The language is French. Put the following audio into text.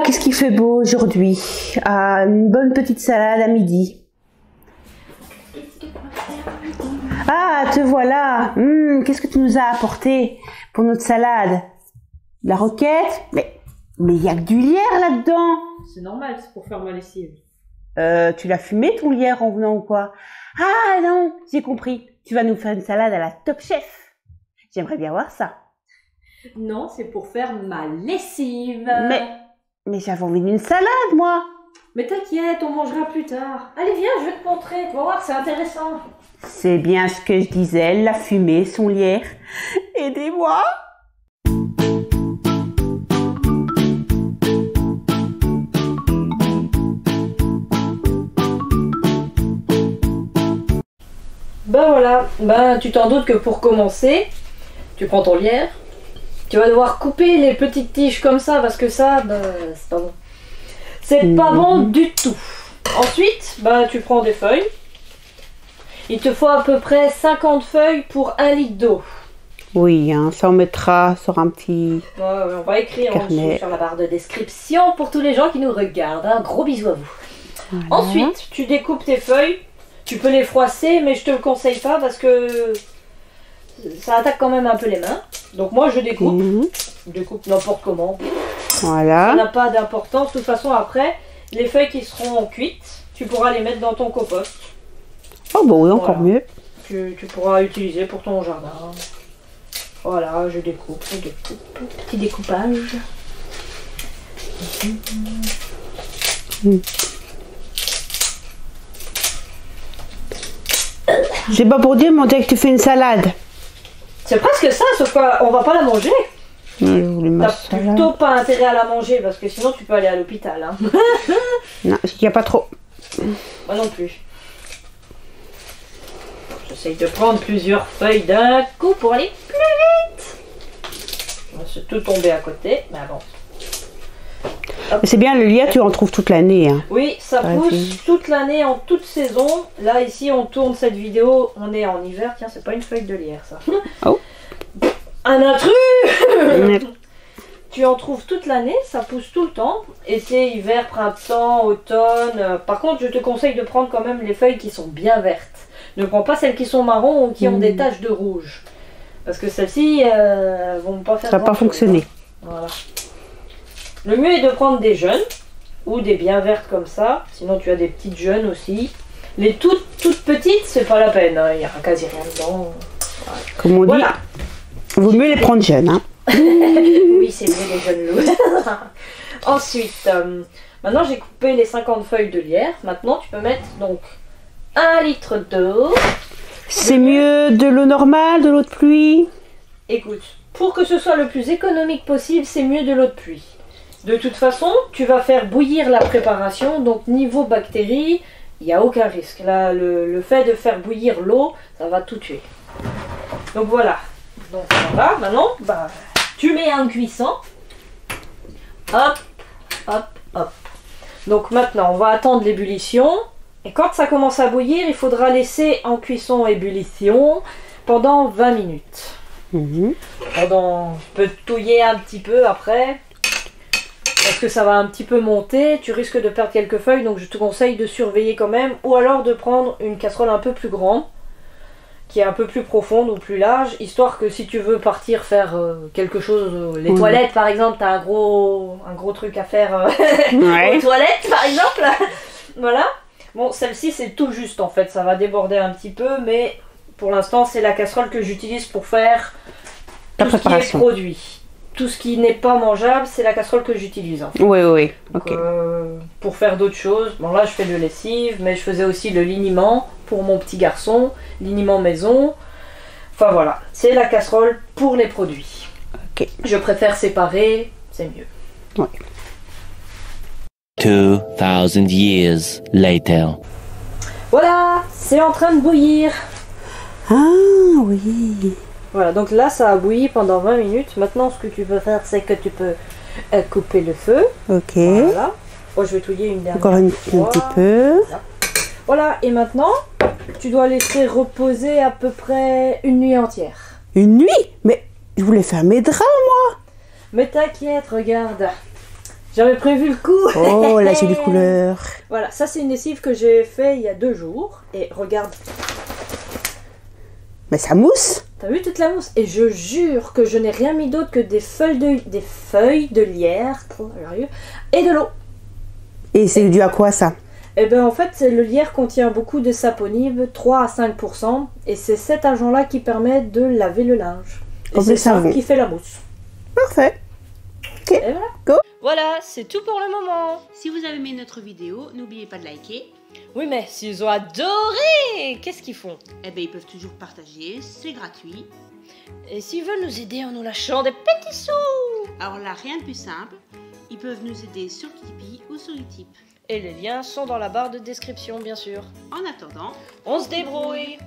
qu'est-ce qu'il fait beau aujourd'hui. Ah, une bonne petite salade à midi. Ah, te voilà. Qu'est-ce que tu nous as apporté pour notre salade? La roquette? Mais il y a que du lierre là-dedans. C'est normal, c'est pour faire ma lessive. Tu l'as fumé ton lierre en venant ou quoi? Ah non, j'ai compris. Tu vas nous faire une salade à la Top Chef. J'aimerais bien voir ça. Non, c'est pour faire ma lessive. Mais j'avais envie d'une salade, moi. Mais t'inquiète, on mangera plus tard. Allez, viens, je vais te montrer. Tu vas voir, c'est intéressant. C'est bien ce que je disais, elle l'a fumé, son lierre. Aidez-moi. Ben voilà, tu t'en doutes que pour commencer, tu prends ton lierre. Tu vas devoir couper les petites tiges comme ça parce que ça, c'est pas bon. C'est pas bon du tout. Ensuite, tu prends des feuilles. Il te faut à peu près 50 feuilles pour 1 litre d'eau. Oui, ça on mettra sur un petit on va écrire en dessous sur la barre de description pour tous les gens qui nous regardent. Un gros bisou à vous. Voilà. Ensuite, tu découpes tes feuilles. Tu peux les froisser, mais je te le conseille pas parce que ça attaque quand même un peu les mains. Donc moi je découpe. Je découpe n'importe comment. Voilà. Ça n'a pas d'importance. De toute façon après, les feuilles qui seront cuites, tu pourras les mettre dans ton compost. Oh bah oui, encore mieux. Tu pourras utiliser pour ton jardin. Voilà, je découpe. Petit découpage. J'ai pas pour dire, mais on dirait que tu fais une salade. C'est presque ça, sauf qu'on va pas la manger. T'as plutôt pas intérêt à la manger parce que sinon tu peux aller à l'hôpital. Hein. Non, il n'y a pas trop. Moi non plus. J'essaye de prendre plusieurs feuilles d'un coup pour aller plus vite. On va se tout tomber à côté, mais bon. C'est bien, le lierre, tu en trouves toute l'année. Hein. Oui, ça pousse toute l'année, en toute saison. Là, ici, on tourne cette vidéo, on est en hiver. Tiens, c'est pas une feuille de lierre, ça. Oh. Un intrus. Tu en trouves toute l'année, ça pousse tout le temps. Été, hiver, printemps, automne. Par contre, je te conseille de prendre quand même les feuilles qui sont bien vertes. Ne prends pas celles qui sont marron ou qui ont des taches de rouge. Parce que celles-ci vont pas faire. Ça va pas fonctionner. Hein. Voilà. Le mieux est de prendre des jeunes ou des bien vertes comme ça. Sinon, tu as des petites jeunes aussi. Les toutes petites, c'est pas la peine. Il n'y a quasi rien dedans. Voilà. Comme on dit, vaut mieux les prendre jeunes. Hein. Oui, c'est mieux les jeunes loups. Ensuite, maintenant j'ai coupé les 50 feuilles de lierre. Maintenant, tu peux mettre donc 1 litre d'eau. C'est mieux de l'eau normale, de l'eau de pluie? Écoute, pour que ce soit le plus économique possible, c'est mieux de l'eau de pluie. De toute façon, tu vas faire bouillir la préparation, donc niveau bactéries, il n'y a aucun risque. Là, le fait de faire bouillir l'eau, ça va tout tuer. Donc voilà. Donc voilà, maintenant, tu mets en cuisson. Hop, hop, hop. Donc maintenant, on va attendre l'ébullition. Et quand ça commence à bouillir, il faudra laisser en cuisson ébullition pendant 20 minutes. Tu peux touiller un petit peu après. Parce que ça va un petit peu monter, tu risques de perdre quelques feuilles, donc je te conseille de surveiller quand même, ou alors de prendre une casserole un peu plus grande, qui est un peu plus profonde ou plus large, histoire que si tu veux partir faire quelque chose, les toilettes par exemple, tu as un gros truc à faire aux toilettes par exemple, voilà. Bon, celle-ci c'est tout juste en fait, ça va déborder un petit peu, mais pour l'instant c'est la casserole que j'utilise pour faire tout ce qui est produit. Tout ce qui n'est pas mangeable, c'est la casserole que j'utilise. En fait. Oui. Donc, pour faire d'autres choses, bon là je fais de lessive, mais je faisais aussi le liniment pour mon petit garçon, liniment maison. Enfin voilà, c'est la casserole pour les produits. Okay. Je préfère séparer, c'est mieux. Ouais. 2000 years later. Voilà, c'est en train de bouillir. Ah oui. Voilà, donc là ça a bouilli pendant 20 minutes. Maintenant ce que tu peux faire, c'est que tu peux couper le feu. Ok. Voilà. Moi je vais touiller une dernière Encore un petit peu. Voilà, et maintenant tu dois laisser reposer à peu près une nuit entière. Une nuit? Mais je voulais faire mes draps moi. Mais t'inquiète, regarde. J'avais prévu le coup. Oh, la jolie couleur. Voilà, ça c'est une lessive que j'ai fait il y a 2 jours. Et regarde, Mais ça mousse. t'as vu toute la mousse? Et je jure que je n'ai rien mis d'autre que des feuilles de lierre, trop sérieux, et de l'eau. Et c'est dû à quoi ça? Et ben en fait, le lierre contient beaucoup de saponine, 3 à 5%, et c'est cet agent-là qui permet de laver le linge. Et Comme c'est le ça savon. qui fait la mousse. Parfait. Ok. Et voilà. Go. Voilà, c'est tout pour le moment. Si vous avez aimé notre vidéo, n'oubliez pas de liker. Oui, mais s'ils ont adoré, qu'est-ce qu'ils font? Eh bien, ils peuvent toujours partager, c'est gratuit. Et s'ils veulent nous aider en nous lâchant des petits sous? Alors là, rien de plus simple. Ils peuvent nous aider sur Tipeee ou sur Utip. Et les liens sont dans la barre de description, bien sûr. En attendant, On se débrouille.